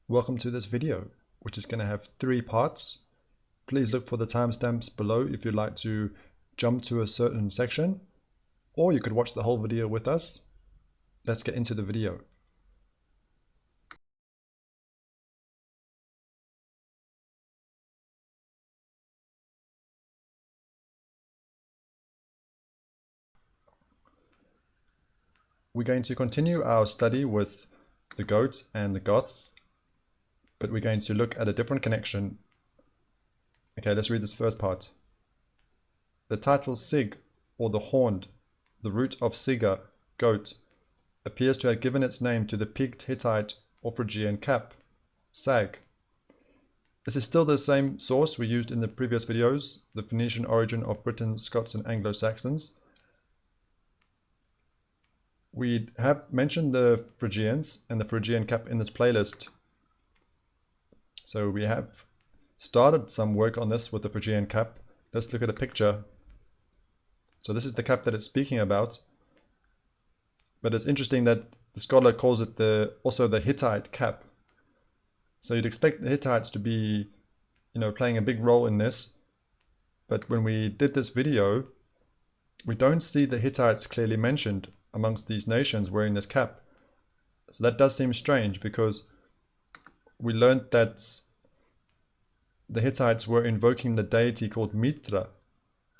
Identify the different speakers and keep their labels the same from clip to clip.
Speaker 1: Welcome to this video, which is going to have 3 parts. Please look for the timestamps below if you'd like to jump to a certain section, or you could watch the whole video with us. Let's get into the video. We're going to continue our study with the Goths and the Goths, but we're going to look at a different connection. Okay, let's read this first part. The title Sig, or the horned, the root of Siga, goat, appears to have given its name to the peaked Hittite or Phrygian cap, Sag. This is still the same source we used in the previous videos, the Phoenician origin of Britons, Scots and Anglo-Saxons. We have mentioned the Phrygians and the Phrygian cap in this playlist. So we have started some work on this with the Phrygian cap. Let's look at a picture. So this is the cap that it's speaking about. But it's interesting that the scholar calls it also the Hittite cap. So you'd expect the Hittites to be, playing a big role in this. But when we did this video, we don't see the Hittites clearly mentioned amongst these nations wearing this cap. So that does seem strange, because we learned that the Hittites were invoking the deity called Mitra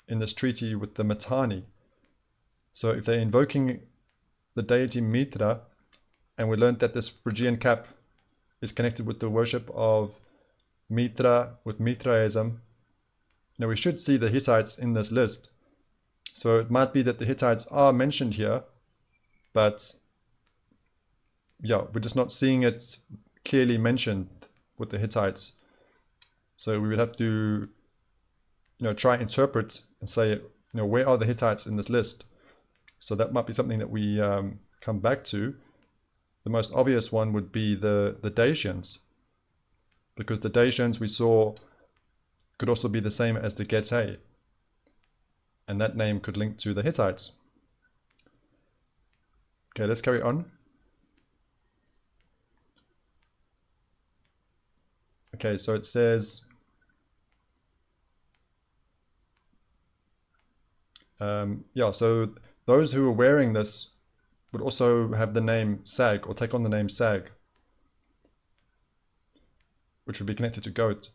Speaker 1: in this treaty with the Mitanni. So if they're invoking the deity Mitra, and we learned that this Phrygian cap is connected with the worship of Mitra, with Mithraism, we should see the Hittites in this list. So it might be that the Hittites are mentioned here, but yeah, we're just not seeing it clearly mentioned with the Hittites. So we would have to, try and interpret and say, where are the Hittites in this list? So that might be something that we come back to. The most obvious one would be the Dacians, because the Dacians we saw could also be the same as the Getae, and that name could link to the Hittites. Okay, let's carry on. Okay, so it says, so those who are wearing this would also have the name Sag, or take on the name Sag, which would be connected to goat,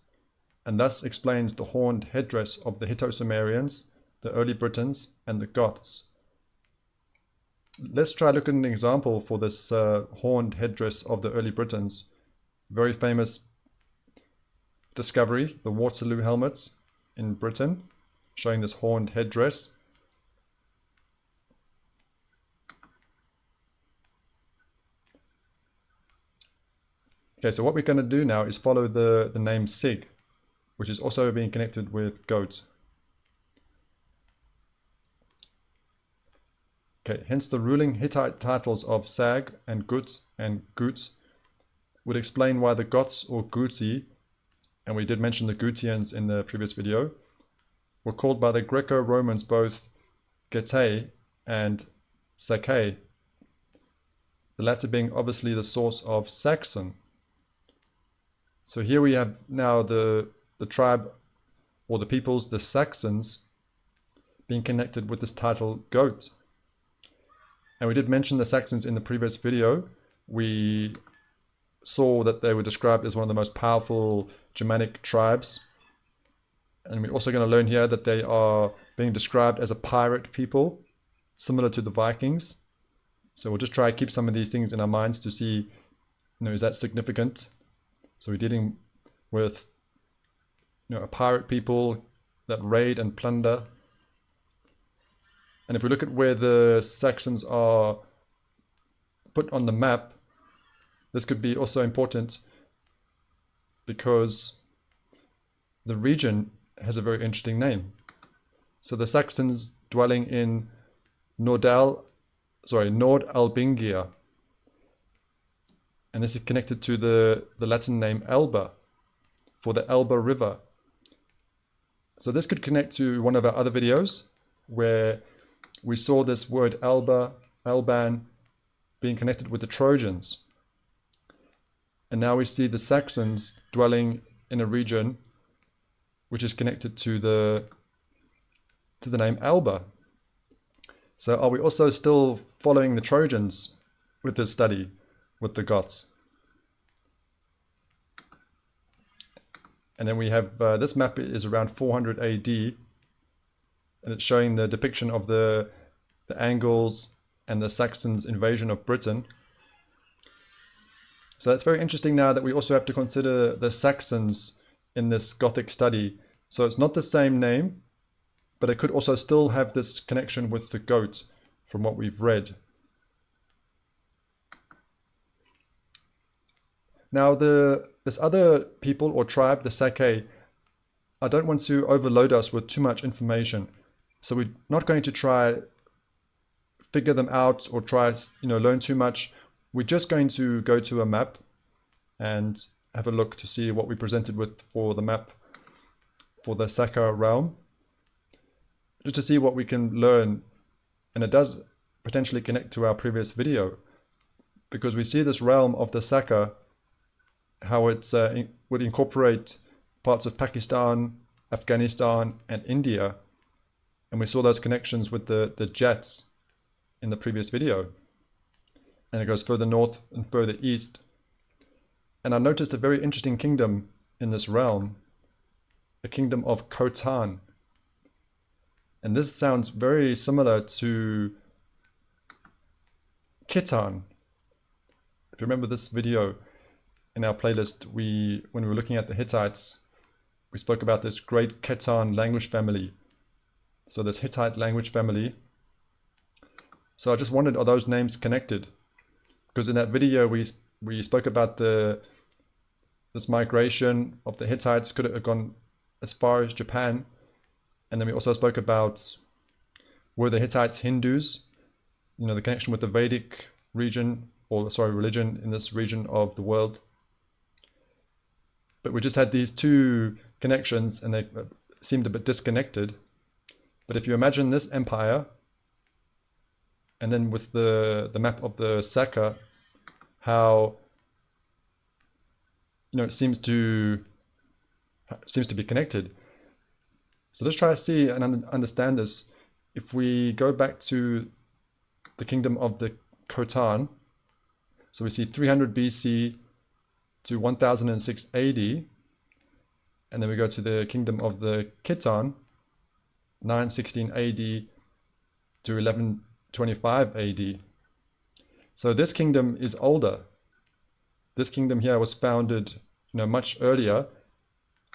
Speaker 1: and thus explains the horned headdress of the Hitto-Sumerians, the early Britons, and the Goths. Let's try look at an example for this horned headdress of the early Britons. Very famous discovery, the Waterloo helmets in Britain, showing this horned headdress. Okay, so what we're going to do now is follow the name Sig, which is also being connected with goat. Okay, hence the ruling Hittite titles of Sag and Guts would explain why the Goths, or Guti, and we did mention the Gutians in the previous video, were called by the Greco-Romans both Getae and Sakae, the latter being obviously the source of Saxon. So here we have now the tribe, or the peoples, the Saxons, being connected with this title goat. And we did mention the Saxons in the previous video. We saw that they were described as one of the most powerful Germanic tribes. And we're also going to learn here that they are being described as a pirate people, similar to the Vikings. So we'll just try to keep some of these things in our minds to see, is that significant? So we're dealing with, a pirate people that raid and plunder. And if we look at where the Saxons are put on the map, this could be also important, because the region has a very interesting name. So the Saxons dwelling in Nord-Albingia, and this is connected to the Latin name Elba, for the Elba River. So this could connect to one of our other videos, where we saw this word Alban, being connected with the Trojans. And now we see the Saxons dwelling in a region which is connected to the name Alba. So are we also still following the Trojans with this study with the Goths? And then we have this map is around 400 AD, and it's showing the depiction of the Angles and the Saxons' invasion of Britain. So it's very interesting now that we also have to consider the Saxons in this Gothic study. So it's not the same name, but it could also still have this connection with the goat from what we've read. Now this other people or tribe, the Saka, I don't want to overload us with too much information. So we're not going to try figure them out or try learn too much. We're just going to go to a map and have a look to see what we presented with for the map for the Saka realm, just to see what we can learn. And it does potentially connect to our previous video, because we see this realm of the Saka, how it would incorporate parts of Pakistan, Afghanistan, and India. And we saw those connections with the Jats in the previous video. And it goes further north and further east. And I noticed a very interesting kingdom in this realm, the kingdom of Khotan. And this sounds very similar to Khitan. If you remember this video in our playlist, when we were looking at the Hittites, we spoke about this great Khitan language family. So this Hittite language family. So I just wondered, are those names connected? Because in that video we spoke about this migration of the Hittites could have gone as far as Japan, and then we also spoke about, were the Hittites Hindus? The connection with the Vedic region, or sorry, religion in this region of the world. But we just had these two connections, and they seemed a bit disconnected. But if you imagine this empire, and then with the map of the Saka, how it seems to be connected. So let's try to see and understand this. If we go back to the kingdom of the Khotan, so we see 300 BC to 1006 AD, and then we go to the kingdom of the Khitan, 916 AD to 1125 AD. So this kingdom is older. This kingdom here was founded much earlier,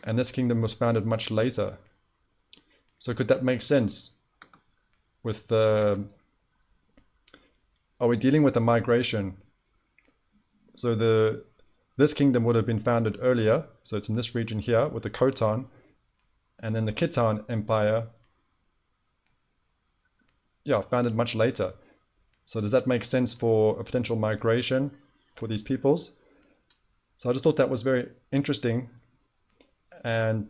Speaker 1: and this kingdom was founded much later. So could that make sense? With are we dealing with a migration? So this kingdom would have been founded earlier, so it's in this region here with the Khotan, and then the Khitan Empire, founded much later. So does that make sense for a potential migration for these peoples? So I just thought that was very interesting. And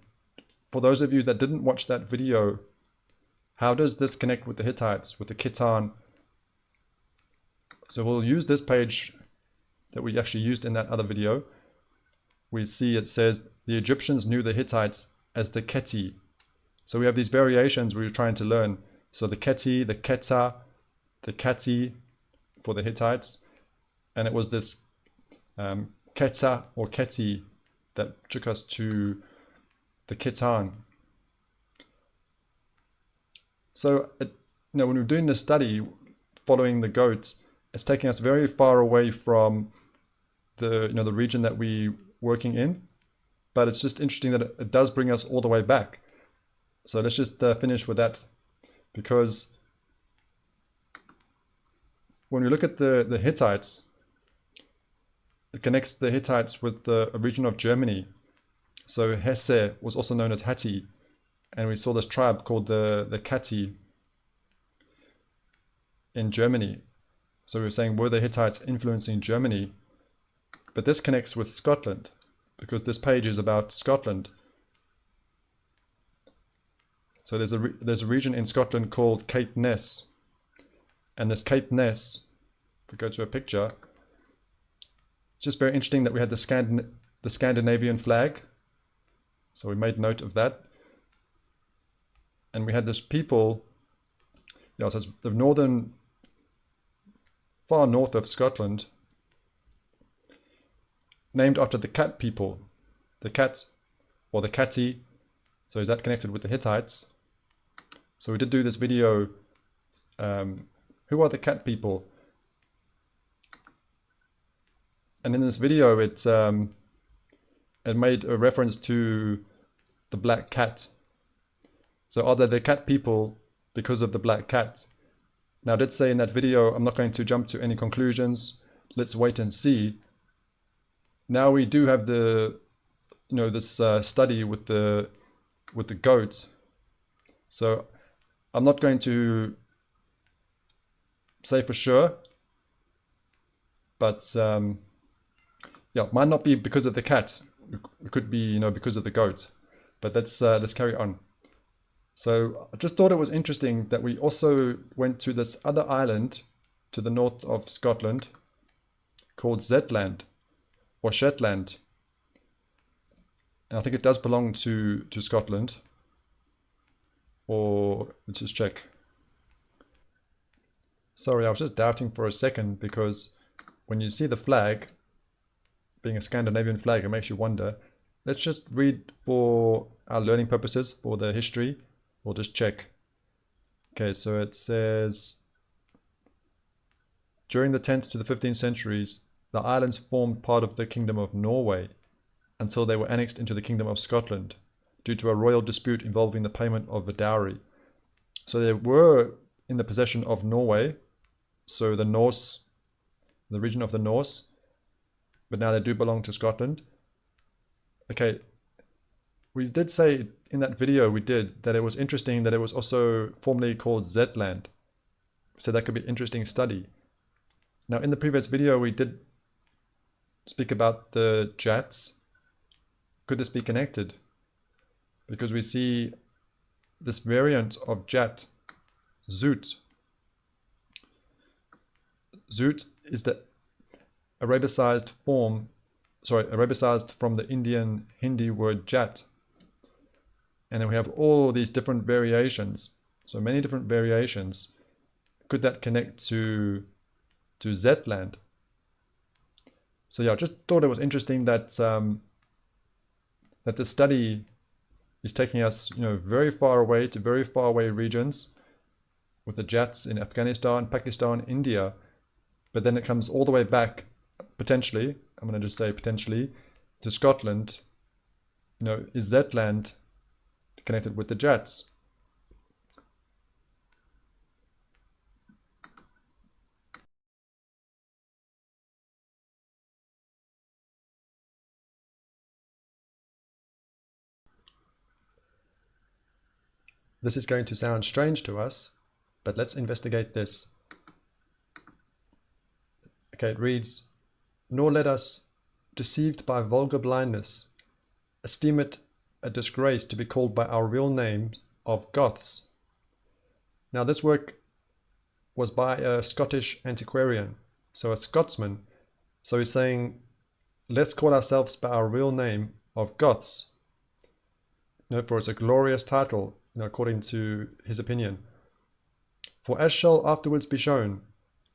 Speaker 1: for those of you that didn't watch that video, how does this connect with the Hittites, with the Khitan? So we'll use this page that we actually used in that other video. We see it says the Egyptians knew the Hittites as the Keti. So we have these variations we were trying to learn. So the Keti, the Keta, the Kati for the Hittites. And it was this Keta or Keti that took us to the Khitan. So when we're doing this study following the goat, it's taking us very far away from the the region that we're working in, but it's just interesting that it does bring us all the way back. So let's just finish with that, because when we look at the Hittites, it connects the Hittites with a region of Germany. So Hesse was also known as Hatti, and we saw this tribe called the Kati in Germany. So we were saying, were the Hittites influencing Germany? But this connects with Scotland, because this page is about Scotland. So there's a region in Scotland called Caithness, and this Caithness, if we go to a picture, It's just very interesting that we had the Scandinavian flag. So we made note of that. And we had this people, yeah, so it's the northern, far north of Scotland, named after the Cat people. The Cat, or the Catti. So is that connected with the Hittites? So we did do this video, who are the Cat people? And in this video, it made a reference to the black cat. So are they the cat people because of the black cat? Now I did say in that video, I'm not going to jump to any conclusions. Let's wait and see. Now we do have the, this study with the goats. So I'm not going to say for sure, but yeah, it might not be because of the cat. It could be, because of the goat. But let's carry on. So I just thought it was interesting that we also went to this other island to the north of Scotland called Zetland or Shetland. And I think it does belong to Scotland. Or let's just check. Sorry, I was just doubting for a second because when you see the flag, being a Scandinavian flag, it makes you wonder. Let's just read for our learning purposes, for the history. We'll just check. Okay, so it says, during the 10th to the 15th centuries, the islands formed part of the Kingdom of Norway until they were annexed into the Kingdom of Scotland due to a royal dispute involving the payment of a dowry. So they were in the possession of Norway, so the Norse, the region of the Norse, but now they do belong to Scotland. Okay, we did say in that video we did that it was interesting that it was also formerly called Zetland. So that could be an interesting study. Now in the previous video we did speak about the Jats. Could this be connected? Because we see this variant of Jat, Zoot. Zoot is the Arabicized from the Indian Hindi word Jat. And then we have all these different variations. So many different variations. Could that connect to Zetland? So yeah, I just thought it was interesting that that the study is taking us, very far away to very far away regions with the Jats in Afghanistan, Pakistan, India, but then it comes all the way back, potentially, I'm going to just say potentially, to Scotland. Is Zetland connected with the Jats? This is going to sound strange to us, but let's investigate this. Okay, it reads, nor let us, deceived by vulgar blindness, esteem it a disgrace to be called by our real names of Goths. Now this work was by a Scottish antiquarian, so a Scotsman. So he's saying, let's call ourselves by our real name of Goths. For it's a glorious title, according to his opinion. For as shall afterwards be shown,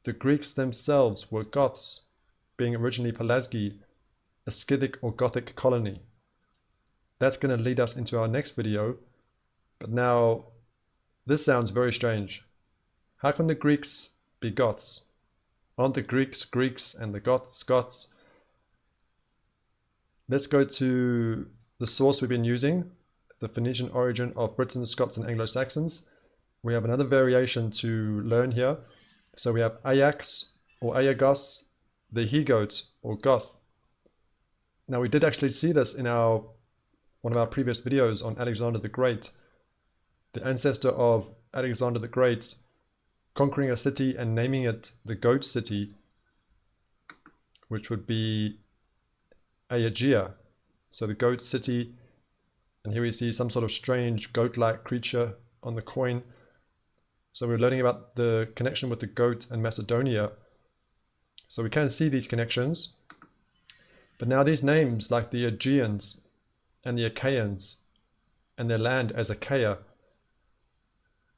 Speaker 1: the Greeks themselves were Goths, being originally Pelasgi, a Scythic or Gothic colony. That's going to lead us into our next video, but now this sounds very strange. How can the Greeks be Goths? Aren't the Greeks Greeks and the Goths Goths? Let's go to the source we've been using, the Phoenician origin of Britons, Scots and Anglo-Saxons. We have another variation to learn here. So we have Ajax or Ayagos, the he-goat or Goth. Now we did actually see this in one of our previous videos on Alexander the Great, the ancestor of Alexander the Great conquering a city and naming it the Goat City, which would be Aegea. So the Goat City, and here we see some sort of strange goat-like creature on the coin. So we're learning about the connection with the goat and Macedonia. So we can see these connections. But now these names like the Aegeans and the Achaeans and their land as Achaia,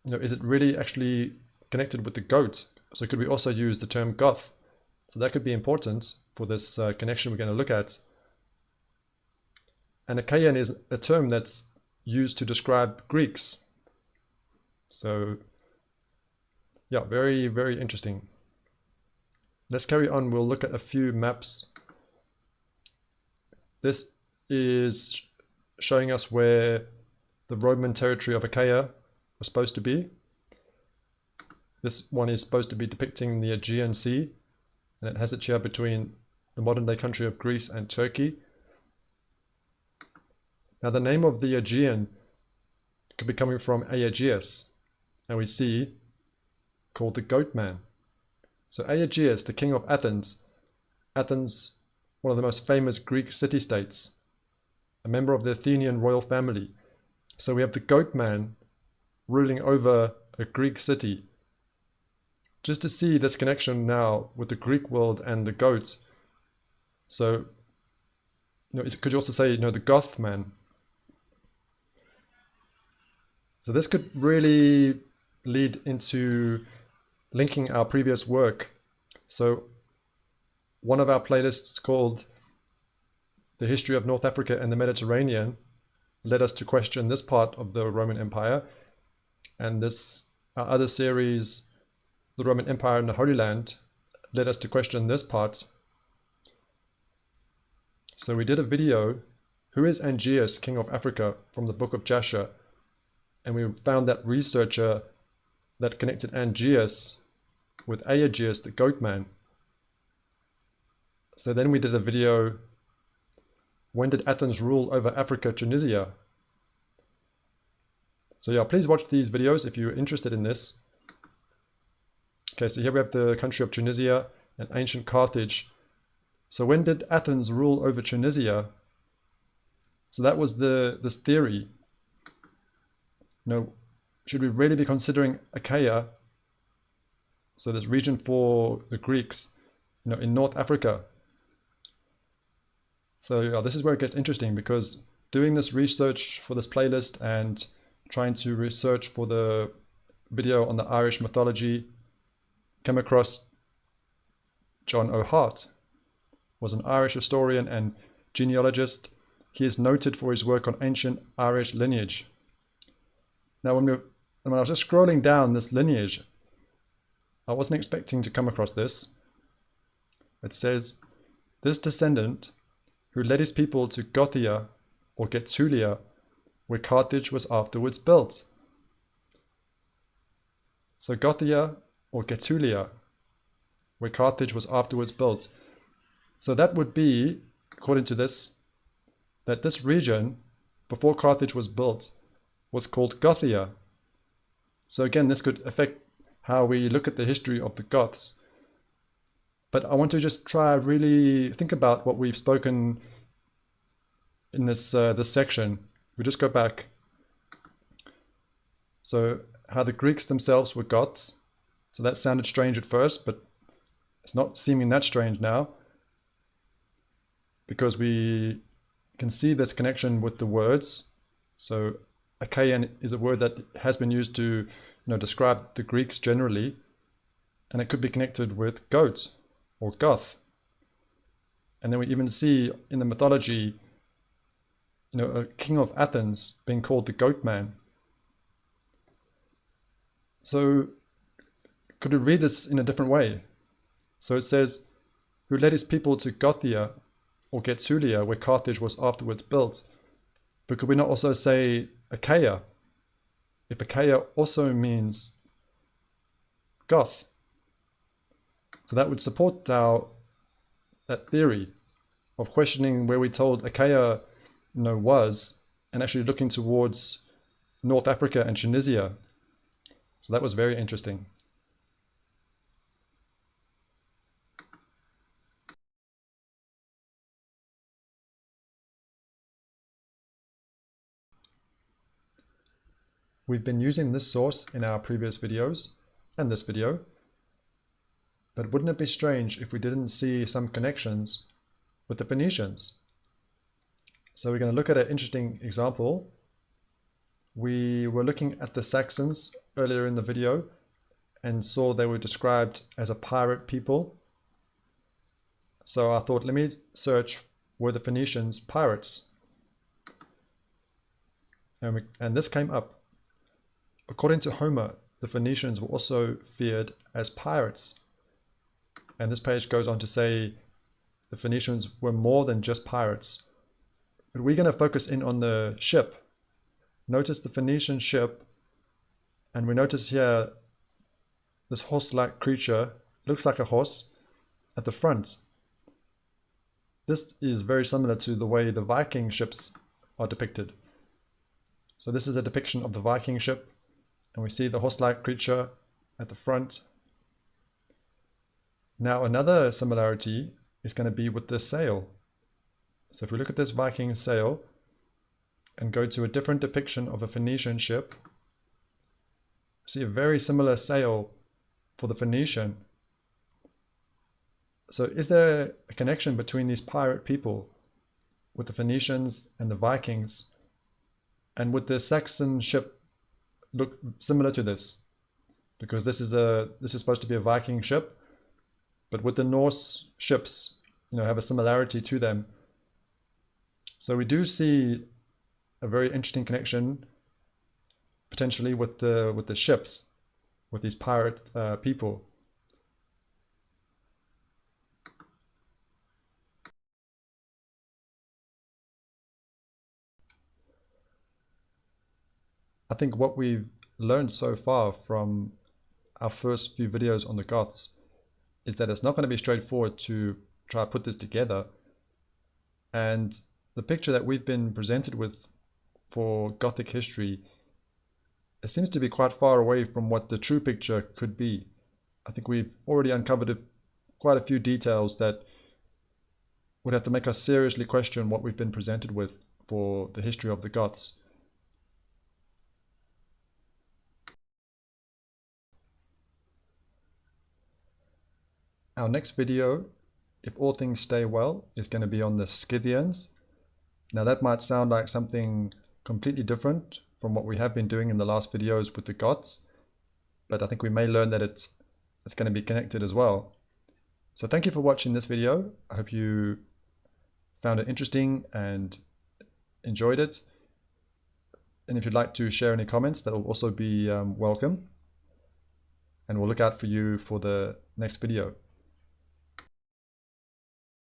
Speaker 1: is it really actually connected with the goat? So could we also use the term Goth? So that could be important for this connection we're going to look at. And Achaean is a term that's used to describe Greeks. So yeah, very, very interesting. Let's carry on. We'll look at a few maps. This is showing us where the Roman territory of Achaia was supposed to be. This one is supposed to be depicting the Aegean Sea, and it has it here between the modern-day country of Greece and Turkey. Now the name of the Aegean could be coming from Aegeus, and we see called the Goat Man. So Aegeus, the king of Athens, one of the most famous Greek city-states, a member of the Athenian royal family. So we have the Goat Man ruling over a Greek city. Just to see this connection now with the Greek world and the goat. So, could you also say, the Goth man? So this could really lead into linking our previous work. So one of our playlists called The History of North Africa and the Mediterranean led us to question this part of the Roman Empire. And our other series, The Roman Empire in the Holy Land, led us to question this part. So we did a video, Who is Angeus, King of Africa, from the Book of Jasher. And we found that researcher that connected Angeus with Aegeus, the goat man. So then we did a video, When did Athens rule over Africa, Tunisia? So yeah, please watch these videos if you're interested in this. Okay, so here we have the country of Tunisia and ancient Carthage. So when did Athens rule over Tunisia? So that was this theory. Should we really be considering Achaia, so this region for the Greeks, in North Africa? So yeah, this is where it gets interesting, because doing this research for this playlist and trying to research for the video on the Irish mythology, came across John O'Hart, was an Irish historian and genealogist. He is noted for his work on ancient Irish lineage. Now, when I was just scrolling down this lineage, I wasn't expecting to come across this. It says, this descendant, who led his people to Gothia or Getulia, where Carthage was afterwards built. So Gothia or Getulia, where Carthage was afterwards built. So that would be, according to this, that this region, before Carthage was built, was called Gothia. So again, this could affect how we look at the history of the Goths. But I want to just try really think about what we've spoken in this section. We just go back. So how the Greeks themselves were Goths. So that sounded strange at first, but it's not seeming that strange now, because we can see this connection with the words. So Achaean is a word that has been used to describe the Greeks generally, and it could be connected with goat or Goth. And then we even see in the mythology, a king of Athens being called the goat man. So could we read this in a different way? So it says, who led his people to Gothia or Getulia, where Carthage was afterwards built. But could we not also say Achaia, if Achaia also means Goth? So that would support that theory of questioning where we told Achaia was, and actually looking towards North Africa and Tunisia. So that was very interesting. We've been using this source in our previous videos and this video, but wouldn't it be strange if we didn't see some connections with the Phoenicians. So we're going to look at an interesting example. We were looking at the Saxons earlier in the video and saw they were described as a pirate people. So I thought, let me search, were the Phoenicians pirates? And this came up. According to Homer, the Phoenicians were also feared as pirates. And this page goes on to say the Phoenicians were more than just pirates. But we're going to focus in on the ship. Notice the Phoenician ship, and we notice here this horse-like creature, looks like a horse, at the front. This is very similar to the way the Viking ships are depicted. So this is a depiction of the Viking ship, and we see the horse-like creature at the front. Now another similarity is going to be with the sail. So if we look at this Viking sail and go to a different depiction of a Phoenician ship, we see a very similar sail for the Phoenician. So is there a connection between these pirate people with the Phoenicians and the Vikings? And would the Saxon ship look similar to this? Because this is supposed to be a Viking ship, but would the Norse ships, have a similarity to them? So we do see a very interesting connection potentially with the ships, with these pirate people. I think what we've learned so far from our first few videos on the Goths is that it's not going to be straightforward to try to put this together. And the picture that we've been presented with for Gothic history, it seems to be quite far away from what the true picture could be. I think we've already uncovered quite a few details that would have to make us seriously question what we've been presented with for the history of the Goths. Our next video, if all things stay well, is going to be on the Scythians. Now that might sound like something completely different from what we have been doing in the last videos with the Goths, but I think we may learn that it's going to be connected as well. So thank you for watching this video. I hope you found it interesting and enjoyed it. And if you'd like to share any comments, that will also be welcome. And we'll look out for you for the next video.